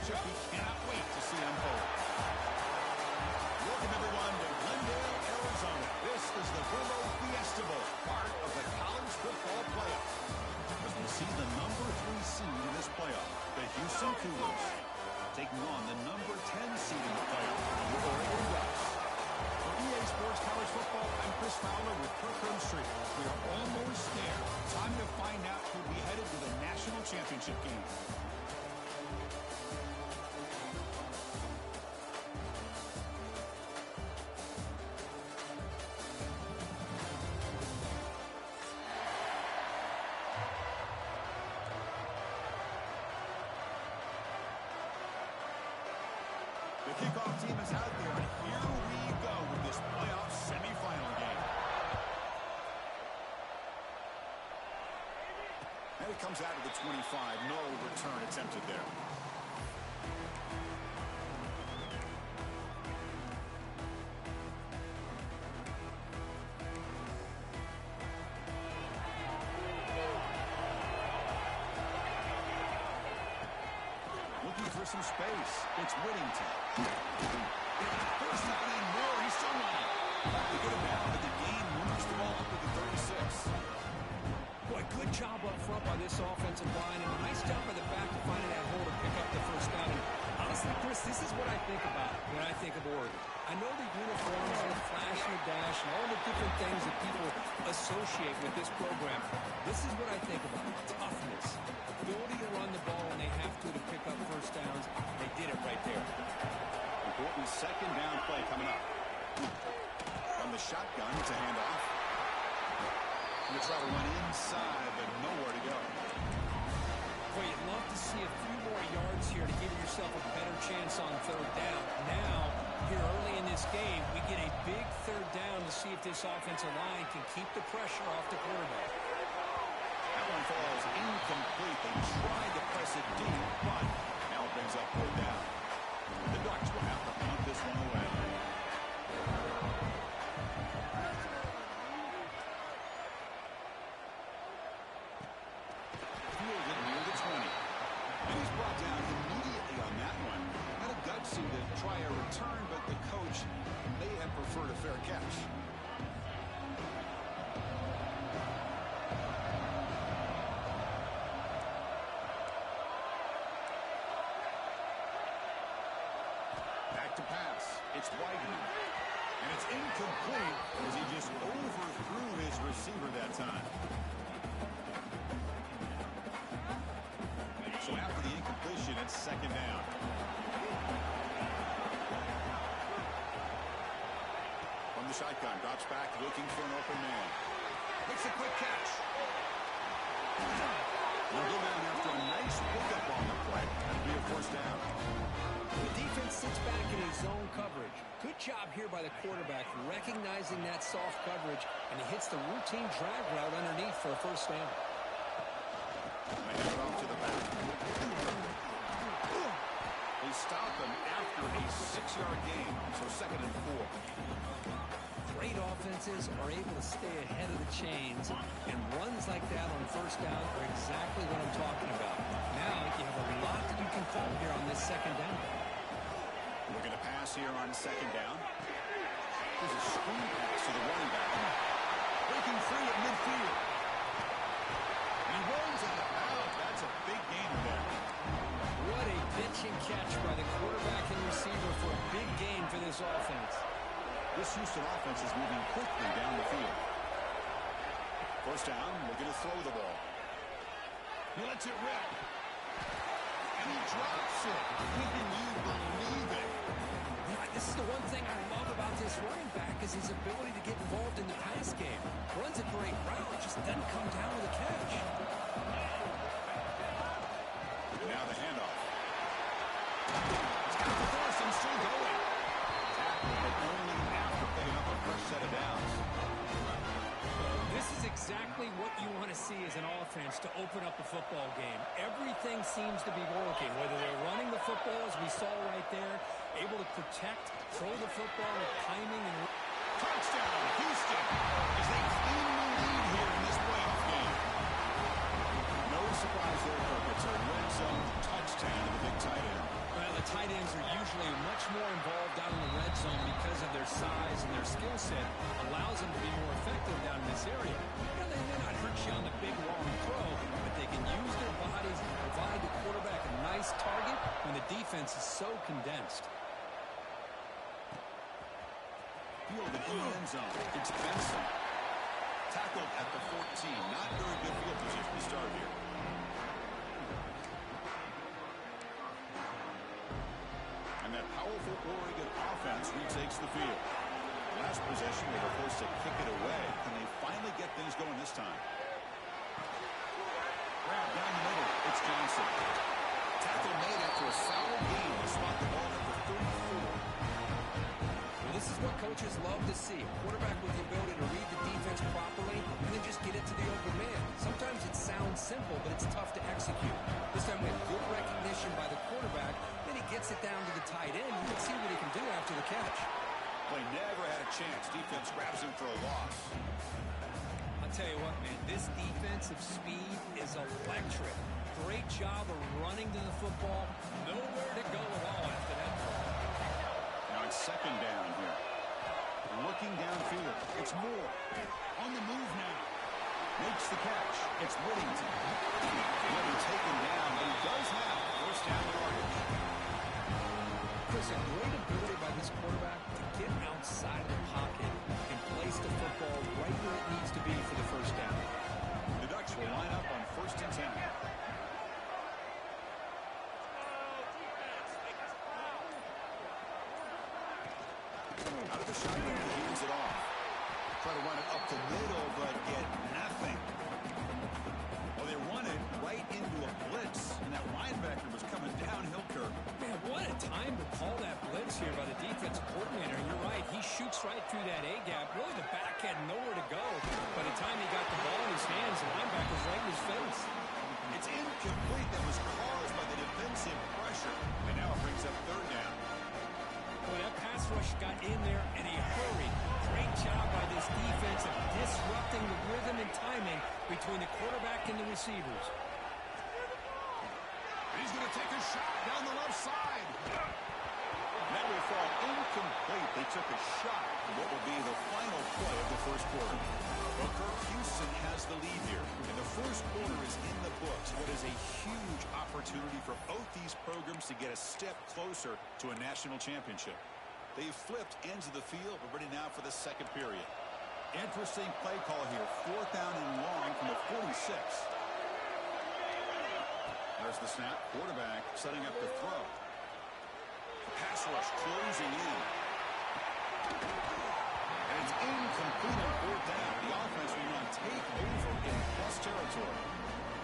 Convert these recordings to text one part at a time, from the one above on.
matchup we cannot wait to see unfold. Welcome, everyone, to Glendale, Arizona. This is the Burro Fiesta Bowl, part of the college football playoff. As we see the number 3 seed in this playoff, the Houston Cougs, taking on the number 10 seed in the playoff, the Oregon Ducks. For EA Sports College Football, I'm Chris Fowler with Kirk Herbstreit. We are almost there. Time to find out who'll be headed to the national championship game. The kickoff team is out there, and here we go with this playoff semifinal game. And it comes out of the 25. No return attempted there. Looking for some space. It's Whittington. First down and more. He's still running. They get him down, but the game moves the ball up to the 36. Boy, good job up front by this offensive line, and a nice job by the back to finding that hole to pick up the first down. And honestly, Chris, this is what I think about when I think of Oregon. I know the uniforms and the flash and the dash and all the different things that people associate with this program. This is what I think about. Toughness. Ability to run the ball when they have to pick up first downs. They did it right there. Important second down play coming up. From the shotgun to hand off. Going to try to run inside, but nowhere to go. Boy, you'd love to see a few more yards here to give yourself a better chance on third down. Now, here early in this game, we get a big third down to see if this offensive line can keep the pressure off the quarterback. That one falls incomplete. They tried to press it deep, but now it brings up third down. The Ducks will have to punt this one away. Fielded near the 20. And he's brought down immediately on that one. Had a gutsy to try a return, but the coach may have preferred a fair catch. Back to pass. It's Weidman. And it's incomplete as he just overthrew his receiver that time. So after the incompletion, it's second down. From the shotgun, drops back, looking for an open man. Makes a quick catch. They'll go down after a nice pickup on the play. That'll be a first down. The defense sits back in his zone coverage. Good job here by the quarterback, recognizing that soft coverage, and he hits the routine drag route underneath for a first down. They hand it off to the back. They stop him after a 6-yard gain, so second and 4. Great offenses are able to stay ahead of the chains, and runs like that on first down are exactly what I'm talking about. Now you have a lot that you can call here on this second down. Looking to pass here on second down. There's a screen pass to the running back. Breaking free at midfield. He rolls out of bounds. That's a big gain there. What a pitch and catch by the quarterback and receiver for a big gain for this offense. This Houston offense is moving quickly down the field. First down, looking to throw the ball. He lets it rip. And he drops it. Can you believe it? Yeah, this is the one thing I love about this running back is his ability to get involved in the pass game. Runs a great route, just doesn't come down with a catch. And now the handoff. He's got the force and still going. Tackled, but only after picking up a fresh set of downs. This is exactly what you want to see as an offense to open up a football game. Everything seems to be working, whether they're running the football, as we saw right there, able to protect, throw the football with timing and... Touchdown, Houston, as they claim the lead here in this playoff game. No surprise there, Kirk. It's a red zone touchdown to the big tight end. set allows them to be more effective down in this area. They may not hurt you on the big, long throw, but they can use their bodies and provide the quarterback a nice target when the defense is so condensed. Fielded in the end zone. It's Benson. Tackled at the 14. Not very good field position to start here. And that powerful Oregon offense retakes the field. Last possession, they were forced to kick it away. Can they finally get things going this time? Grab down the middle. It's Johnson. Tackle made after a foul game. They spot the ball at the 34. Well, this is what coaches love to see. A quarterback with the ability to read the defense properly and then just get it to the open man. Sometimes it sounds simple, but it's tough to execute. This time we have good recognition by the quarterback. Then he gets it down to the tight end. You can see what he can do after the catch. Play never had a chance. Defense grabs him for a loss. I'll tell you what, man, this defensive speed is electric. Great job of running to the football. Nowhere to go at all after that throw. Now it's second down here. Looking downfield. It's Moore. On the move now. Makes the catch. It's Whittington. He'll be taken down, but he does have first down yardage. Chris, a great ability by this quarterback to get outside of the pocket and place the football right where it needs to be for the first down. The Ducks will line up on 1st and 10. Out of the shotgun, he hands it off. Try to run it up the middle, but get nothing. Well, they run it right into a blitz, and that linebacker was coming downhill curve. Man, what a time to call that blitz here by the defensive coordinator. You're right. He shoots right through that A-gap. Really, the back had nowhere to go. By the time he got the ball in his hands, the linebacker's right in his face. It's incomplete. That was caused by the defensive pressure. And now it brings up 3rd down. Boy, that pass rush got in there in a hurry. Great job by this defense of disrupting the rhythm and timing between the quarterback and the receivers. He's going to take a shot down the left side. That will fall incomplete. They took a shot to what will be the final play of the first quarter. Well, Kirk, Houston has the lead here, and the first quarter is in the books. What is a huge opportunity for both these programs to get a step closer to a national championship. They've flipped ends of the field. We're ready now for the second period. Interesting play call here. 4th down and long from the 46. There's the snap. Quarterback setting up the throw. The pass rush closing in. And it's incomplete on 4th down. The offense will now take over in plus territory.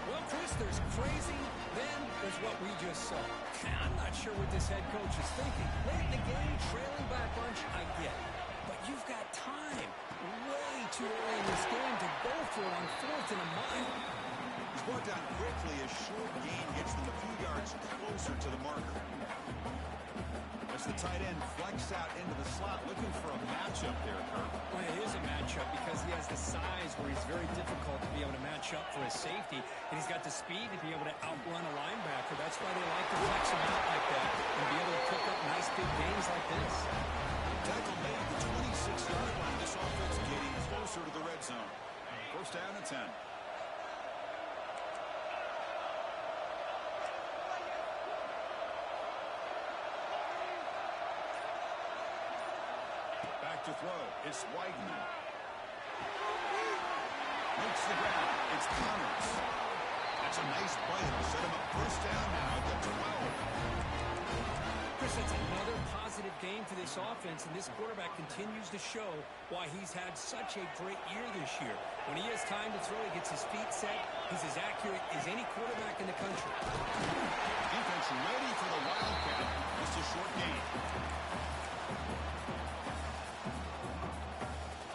Well, Chris, there's crazy, then there's what we just saw. I'm not sure what this head coach is thinking. Late in the game, trailing by a bunch, I get it. But you've got time, way too early in this game to go for it on 4th and a mile. He's brought down quickly as short gain gets them a few yards closer to the marker. As the tight end flex out into the slot, looking for a matchup there, Kirk. Well, it is a matchup because he has the size where he's very difficult to be able to match up for his safety, and he's got the speed to be able to outrun a linebacker. That's why they like to flex him out like that and be able to pick up nice big gains like this. Tackle made at the 26-yard line. This offense getting closer to the red zone. First down and 10. Back to throw. It's Weidman. Makes the grab. It's Connors. That's a nice play. It'll set him up first down now at the 12. Chris, that's another positive game for this offense, and this quarterback continues to show why he's had such a great year this year. When he has time to throw, he gets his feet set. He's as accurate as any quarterback in the country. Defense ready for the Wildcat. Just a short gain.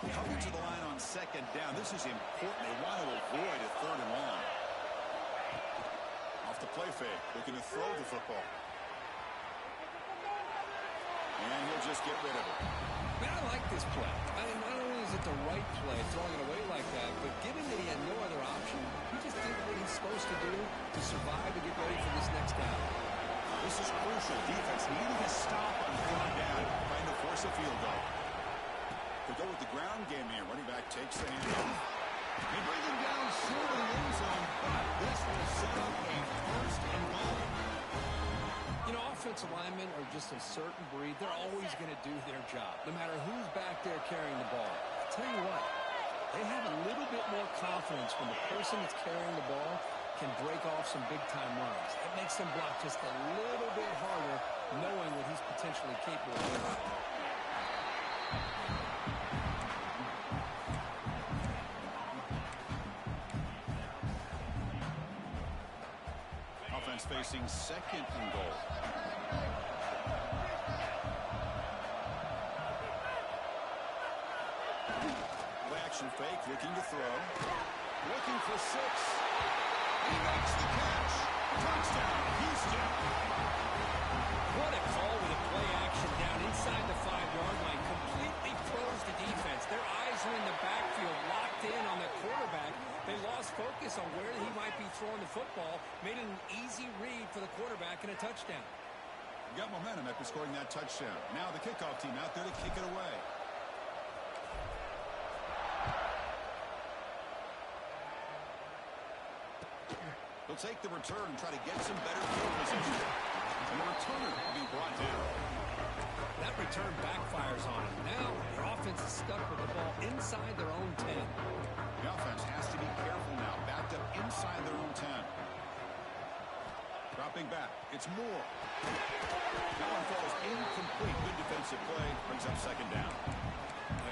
Coming to the line on second down. This is important. They want to avoid a 3rd and long. Off the play fake. Looking to throw the football. And he'll just get rid of it. Man, I like this play. I mean, not only is it the right play, throwing it away like that, but given that he had no other option, he just did what he's supposed to do to survive and get ready for this next down. This is crucial. Defense needing a stop on 3rd down, trying to force a field goal. They go with the ground game here. Running back takes the handoff. They bring him down short of the end zone, but this will set up a first and goal. You know, offensive linemen are just a certain breed. They're always going to do their job, no matter who's back there carrying the ball. I'll tell you what, they have a little bit more confidence when the person that's carrying the ball can break off some big-time runs. It makes them block just a little bit harder, knowing what he's potentially capable of doing. Offense facing second and goal. Play action fake, looking to throw. Looking for 6. He makes the catch. Touchdown, Houston. What a call with a play action down inside the 5-yard line. Completely froze the defense. Their eyes are in the backfield, locked in on the quarterback. They lost focus on where he might be throwing the football. Made it an easy read for the quarterback and a touchdown. Got momentum after scoring that touchdown. Now the kickoff team out there to kick it away. He'll take the return, try to get some better field position. And the returner will be brought down. That return backfires on him. Now their offense is stuck with the ball inside their own 10. The offense has to be careful now. Backed up inside their own 10. Dropping back. It's Moore. That one falls incomplete. Good defensive play. Brings up second down.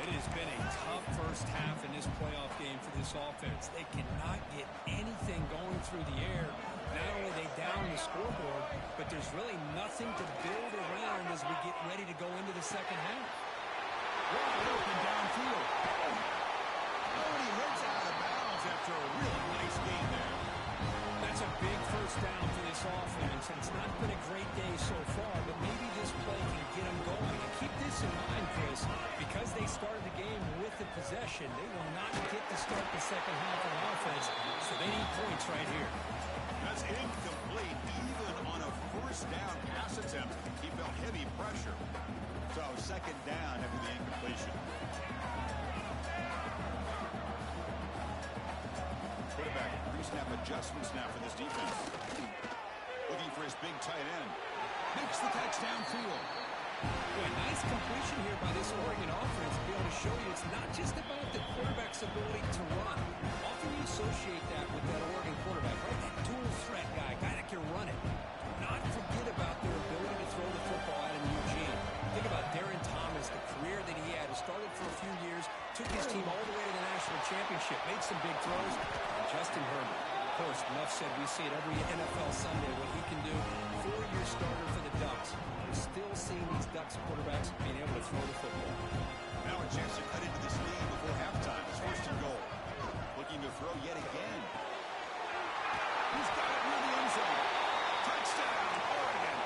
It has been a tough first half in this playoff game for this offense. They cannot get anything going through the air. Not only are they down the scoreboard, but there's really nothing to build around as we get ready to go into the second half. Wide open downfield. Oh, he hits out of bounds after a really nice gain there. That's a big first down for this offense, and it's not been a great day so far, but maybe this play can get them going. And keep this in mind, Chris, because they started the game with the possession, they will not get to start the second half on offense, so they need points right here. That's incomplete, even on a first down pass attempt. He felt heavy pressure. So second down after the incompletion. Quarterback, pre-snap adjustments now for this defense. Looking for his big tight end. Makes the catch downfield. Boy, nice completion here by this Oregon offense to be able to show you it's not just about the quarterback's ability to run. Often you associate that with that Oregon quarterback, right? That dual threat guy that can run it. Do not forget about their ability to throw the football out in Eugene. Think about Darren Thomas, the career that he had. He started for a few years, took his team all the way to the national championship, made some big throws. And Justin Herbert, of course, enough said, we see it every NFL Sunday, what he can do. 4-year starter for the Ducks. We're still seeing these Ducks quarterbacks being able to throw the football. Now a chance to cut into this lead before halftime. It's first and goal. Looking to throw yet again. He's got it near the end zone. Touchdown, Oregon,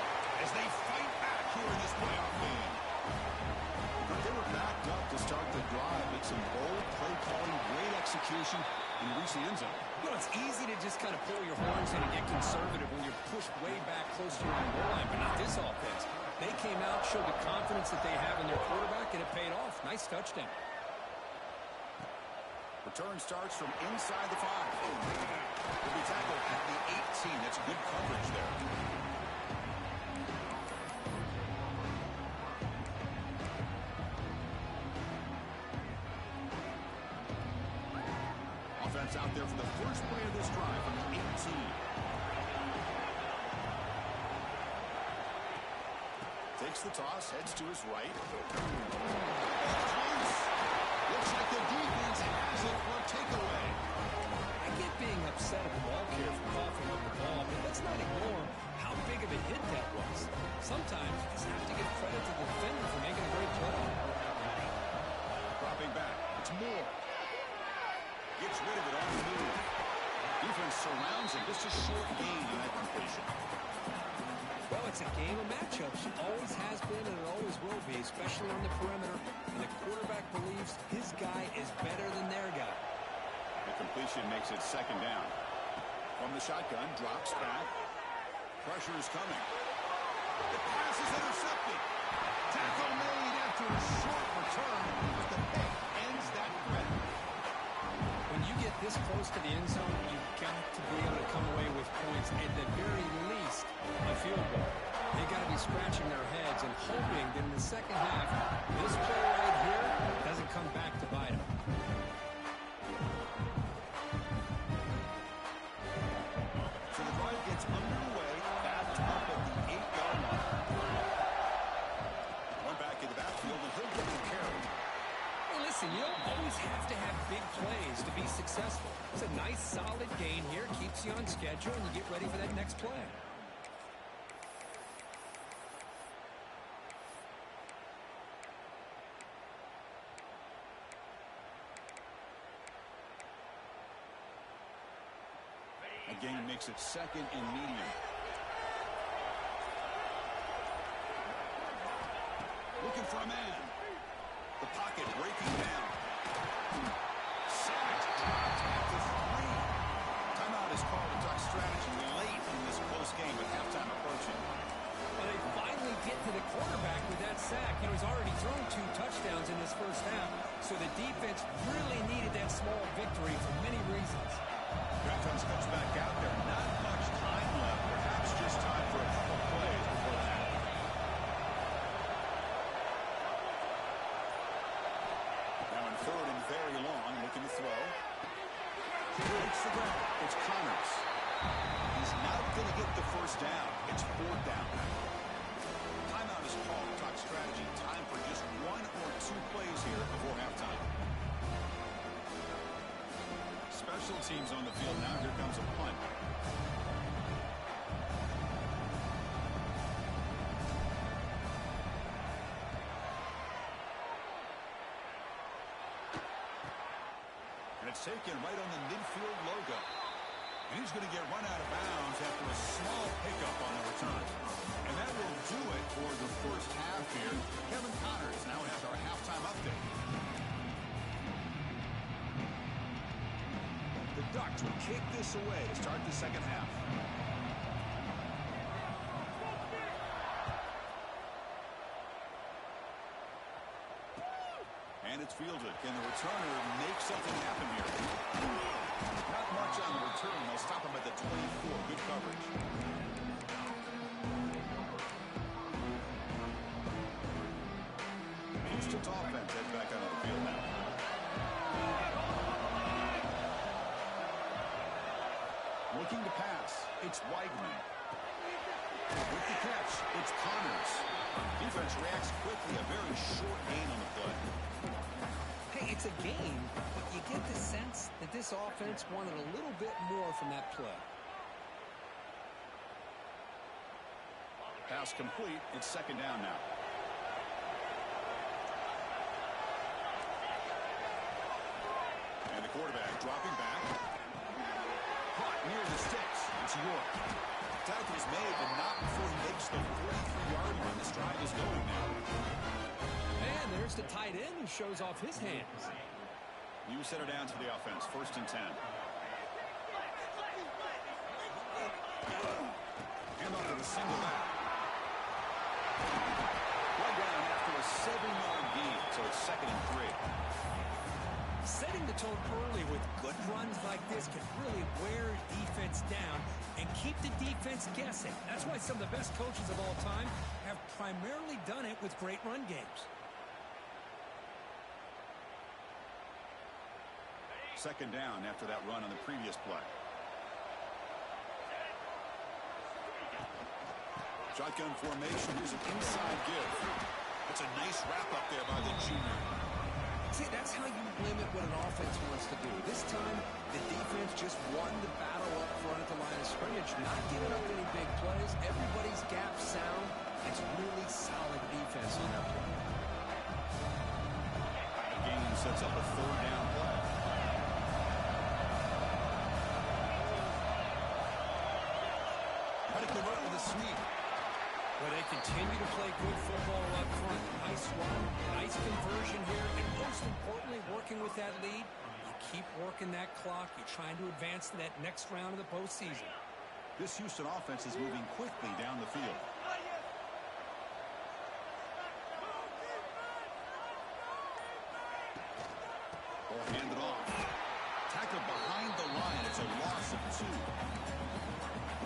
as they fight back here in this playoff game. But they were backed up to start the drive. Make some bold play calling, great execution, and reach the end zone. You know, it's easy to just kind of pull your horns in and get conservative when you're pushed way back close to your own goal line, but not this offense. They came out, showed the confidence that they have in their quarterback, and it paid off. Nice touchdown. Return starts from inside the 5. Will be tackled at the 18. That's good coverage there. Offense out there for the first play of this drive from the 18. Takes the toss, heads to his right. Looks like the defense has it for a takeaway. I get being upset at the ball care for coughing up the ball, but let's not ignore how big of a hit that was. Sometimes you just have to give credit to the defender for making a great play. Dropping back. It's Moore. Gets rid of it on the move. Defense surrounds him. Just a short gain on that completion. Well, it's a game of matchups. It always has been and it always will be, especially on the perimeter. And the quarterback believes his guy is better than their guy. The completion makes it second down. From the shotgun, drops back. Pressure is coming. The pass is intercepted. Tackle made at after a short return, but the pick ends that threat. When you get this close to the end zone, you've got to be able to come away with points, at the very least, a field goal. They got to be scratching their heads and hoping that in the second half, this play right here doesn't come back to bite them. So the drive gets underway, back up at the 8-yard line. One back in the backfield, and he'll get the carry. Well, listen, you don't always have to have big plays to be successful. It's a nice, solid gain here, keeps you on schedule, and you get ready for that next play. Again, makes it second and medium. Looking for a man. The pocket breaking down. Sacked. At the 3. Timeout is called to talk strategy late in this close game with halftime approaching. Well, they finally get to the quarterback with that sack. You know, he's already thrown 2 touchdowns in this first half, so the defense really needed that small victory for many reasons. Offense comes back out there. Not much time left. Perhaps just time for a couple plays before the half. Now in third and very long, looking to throw. Breaks the ground. It's Connors. He's not going to get the first down. It's 4th down. Timeout is called. Talk strategy. Time for just 1 or 2 plays here before halftime. Special teams on the field. Now here comes a punt. And it's taken right on the midfield logo. And he's going to get run out of bounds after a small pickup on the return. And that will do it for the first half here. Kevin Connors now has our halftime update. The Ducks will kick this away to start the second half. And it's fielded. Can the returner make something happen here? Not much on the return. They'll stop him at the 24. Good coverage. Instant offense heads back onto the field now. Looking to pass. It's Weigman. With the catch, it's Connors. Defense reacts quickly. A very short gain on the play. Hey, it's a game, but you get the sense that this offense wanted a little bit more from that play. Pass complete. It's 2nd down now. And the quarterback dropping back. Caught near the sticks. It's York. Tackle's made, but not before he makes the 43-yard line. This drive is going now. And there's the tight end who shows off his hands. You set her down to the offense. 1st and 10. Hand off to the single back. One down after a 7-yard gain, so it's 2nd and 3. Setting the tone early with good runs like this can really wear defense down and keep the defense guessing. That's why some of the best coaches of all time have primarily done it with great run games. 2nd down after that run on the previous play. Shotgun formation. Here's an inside give. That's a nice wrap up there by the junior. See, that's how you limit what an offense wants to do. This time, the defense just won the battle up front at the line of scrimmage, not giving up any big plays. Everybody's gap sound. It's really solid defense on that play. Again, sets up a 3rd down play. Pedicle right with a sweep. Well, they continue to play good football up front. Nice run, nice conversion here, and most importantly, working with that lead. You keep working that clock. You're trying to advance to that next round of the postseason. This Houston offense is moving quickly down the field. loss of 2.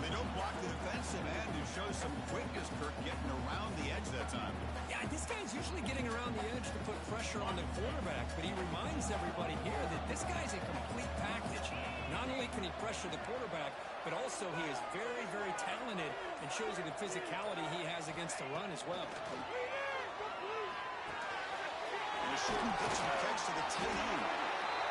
They don't block the defensive end and show some quickness, Kirk, getting around the edge that time. Yeah, this guy's usually getting around the edge to put pressure on the quarterback, but he reminds everybody here that this guy's a complete package. Not only can he pressure the quarterback, but also he is very, very talented and shows you the physicality he has against the run as well. And a short pitch and catch to the tight end.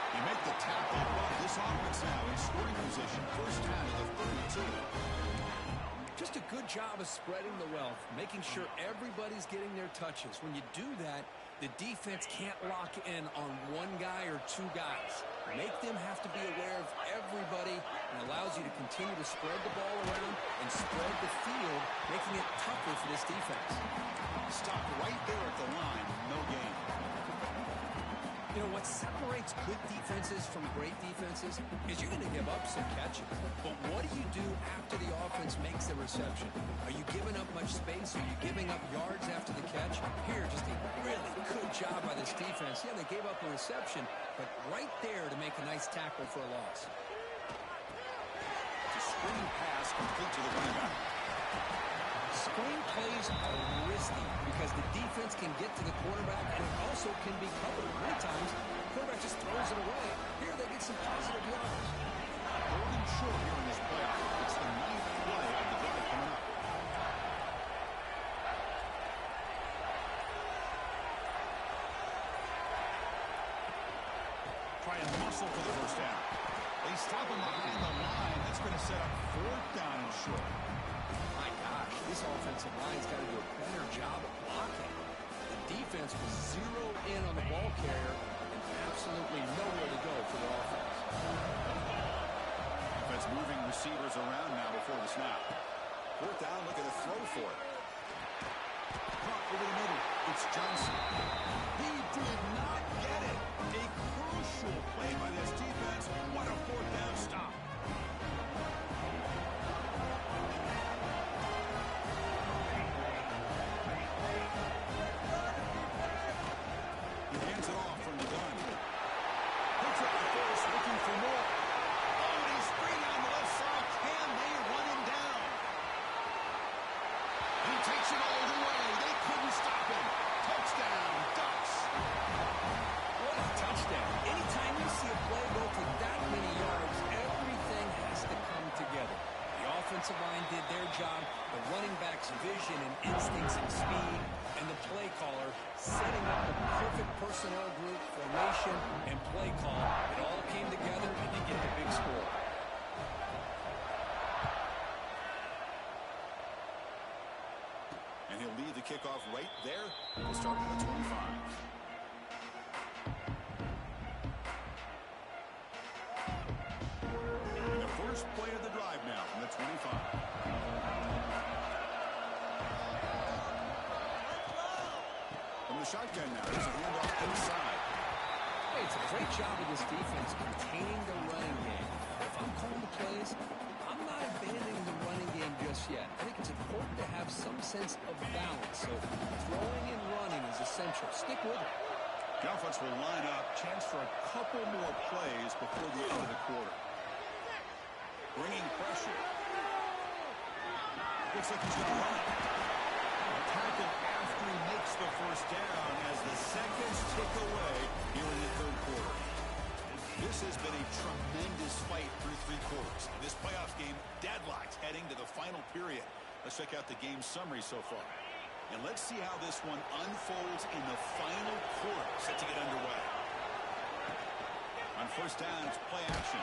You make the tackle above this offense now in scoring position. First down to the 32. Just a good job of spreading the wealth, making sure everybody's getting their touches. When you do that, the defense can't lock in on one guy or two guys. Make them have to be aware of everybody and allows you to continue to spread the ball around and spread the field, making it tougher for this defense. Stop right there at the line. No gain. You know, what separates good defenses from great defenses is you're going to give up some catches. But what do you do after the offense makes the reception? Are you giving up much space? Are you giving up yards after the catch? Here, just a really good job by this defense. Yeah, they gave up a reception, but right there to make a nice tackle for a loss. It's a screen pass complete to the running back. Screen plays are risky because the defense can get to the quarterback and it also can be covered. Many times, the quarterback just throws it away. Here they get some positive yards. Holding short here in this playoff. It's the 9th play of the drive coming up. Try and muscle for the first down. They stop him behind the line. That's going to set up 4th down and short. My gosh, this offensive line's got to do a better job of blocking. The defense was zeroed in on the ball carrier and absolutely nowhere to go for the offense. Offense moving receivers around now before the snap. 4th down, look at the throw for it. Caught over the middle. It's Johnson. He did not get it. A crucial play by this defense. What a 4th down stop. Offensive line did their job, the running back's vision and instincts and speed, and the play caller setting up the perfect personnel group, formation, and play call. It all came together, and you get the big score. And he'll lead the kickoff right there. We'll start at the 25. First play of the drive now from the 25. From the shotgun now, there's a handoff inside. Hey, it's a great job of this defense containing the running game. If I'm calling the plays, I'm not abandoning the running game just yet. I think it's important to have some sense of balance. So throwing and running is essential. Stick with it. The offense will line up. Chance for a couple more plays before the end of the quarter. Bringing pressure. Looks like he's going to run it. Tackle after he makes the first down as the seconds tick away here in the 3rd quarter. This has been a tremendous fight through 3 quarters. This playoff game deadlocked heading to the final period. Let's check out the game summary so far. And let's see how this one unfolds in the final quarter set to get underway. On first down, it's play action.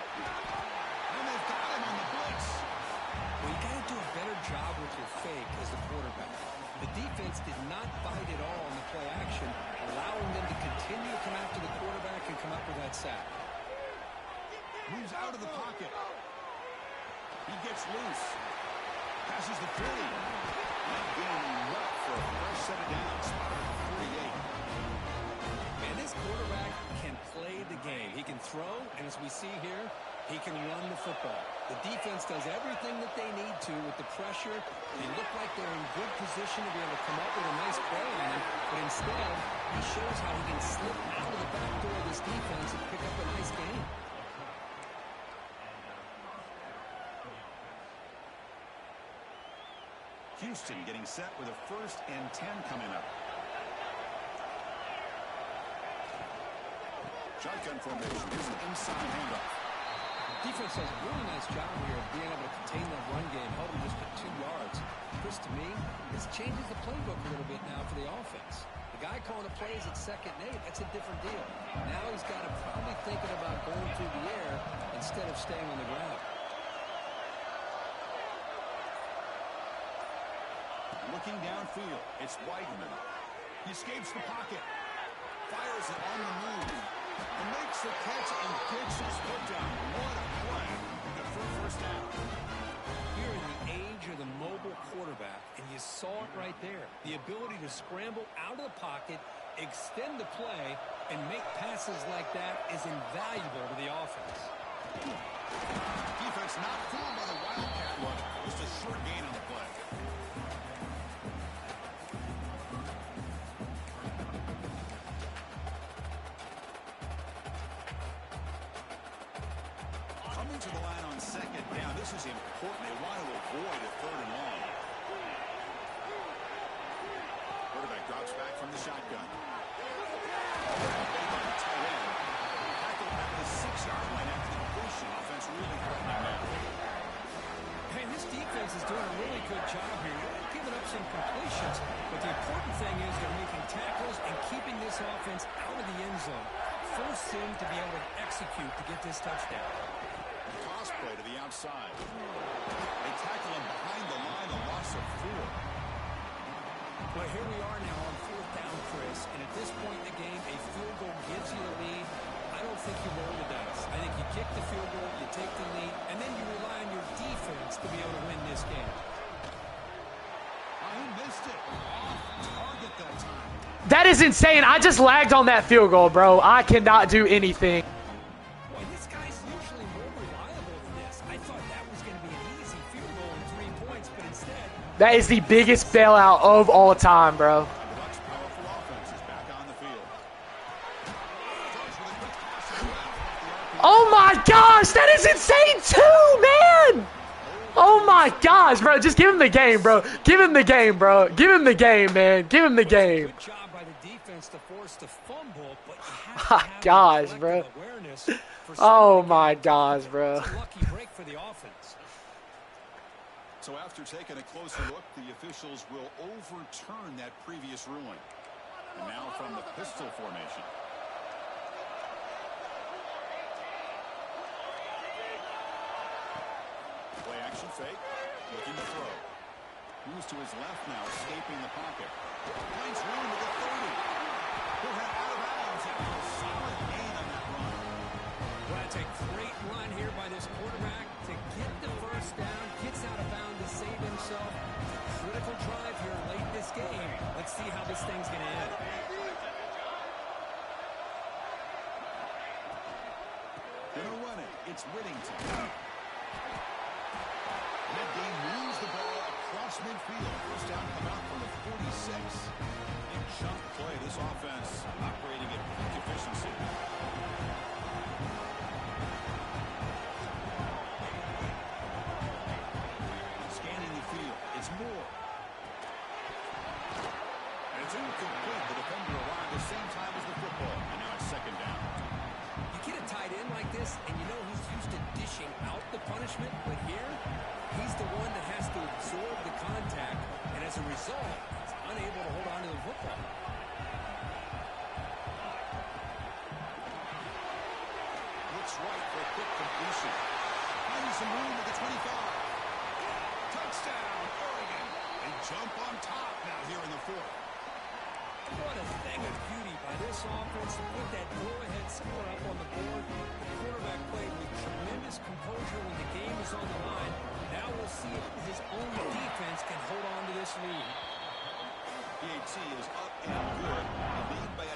And they've got him on the blitz. Well, you got to do a better job with your fake as the quarterback. The defense did not bite at all on the play action, allowing them to continue to come after the quarterback and come up with that sack. Moves out of the pocket. He gets loose. Passes the 30. Not getting up for a fresh set of downs. Spotted at 48. Man, this quarterback can play the game. He can throw, and as we see here, he can run the football. The defense does everything that they need to with the pressure. They look like they're in good position to be able to come up with a nice play on him, but instead, he shows how he can slip out of the back door of this defense and pick up a nice gain. Houston getting set with a 1st and 10 coming up. Shotgun formation. Here's an inside handoff. Defense does a really nice job here of being able to contain that run game, held him just to 2 yards. Chris, to me, this changes the playbook a little bit now for the offense. The guy calling the plays at 2nd and 8, that's a different deal. Now he's got to probably thinking about going through the air instead of staying on the ground. Looking downfield, it's Weidman. He escapes the pocket, fires it on the move, and makes the catch and gets his foot down. What a play for a 1st down. You're in the age of the mobile quarterback, and you saw it right there. The ability to scramble out of the pocket, extend the play, and make passes like that is invaluable to the offense. Defense not fooled by the Wildcat look. Just a short gain on the play. Coming to the line on 2nd down. This is important. They want to avoid a 3rd and long. Quarterback drops back from the shotgun. Tight end. Tackled at the 6-yard line after the completion. Offense really threatening that. Hey, this defense is doing a really good job here. They're giving up some completions, but the important thing is they're making tackles and keeping this offense out of the end zone. Force him to be able to execute to get this touchdown. Toss play to the outside. They tackle him behind the line, a loss of 4. Well, here we are now on 4th down, Chris, and at this point in the game, a field goal gives you the lead. I don't think you roll the dice. I think you kick the field goal, you take the lead, and then you rely on your defense to be able to win this game. He missed it. Off target that time. That is insane. I just lagged on that field goal, bro. I cannot do anything. Boy, this guy's usually more reliable than this. I thought that was going to be an easy field goal and 3 points, but instead... That is the biggest bailout of all time, bro. Bucks' powerful offense is back on the field. Oh my gosh, that is insane too, man! Oh my gosh, bro. Just give him the game, bro. Give him the game, bro. Give him the game, man. Give him the game. Good job by the defense to force the fumble, but you My have gosh, to bro. awareness for Oh my gosh, bro. It's a lucky break for the offense. So after taking a closer look, the officials will overturn that previous ruling. And now from the pistol formation. Play action fake. Looking to throw. Moves to his left now, escaping the pocket. Finds room to the 30. He'll head out of bounds after a solid gain on that run. Well, that's a great run here by this quarterback to get the 1st down. Gets out of bounds to save himself. It's a critical drive here late in this game. Let's see how this thing's going to end. Gonna run it. It's Whittington. Medgain moves the ball across midfield. 1st down come out from the 46. Big chunk play. This offense operating at peak efficiency. Scanning the field. It's Moore. And it's incomplete. The defender arrived the same time as the football. And now it's 2nd down. You get a tight end like this, and you know he's used to dishing out the punishment, but here, he's the one that has to absorb the contact, and as a result, he's unable to hold on to the football. Looks right for a quick completion. Finding some room at the 25. Touchdown, Oregon. They jump on top now here in the 4th. What a thing of beauty by this offense to put that go-ahead score up on the board. The quarterback played with tremendous composure when the game was on the line. Now we'll see if his own defense can hold on to this lead. PAT is up and good. The lead by a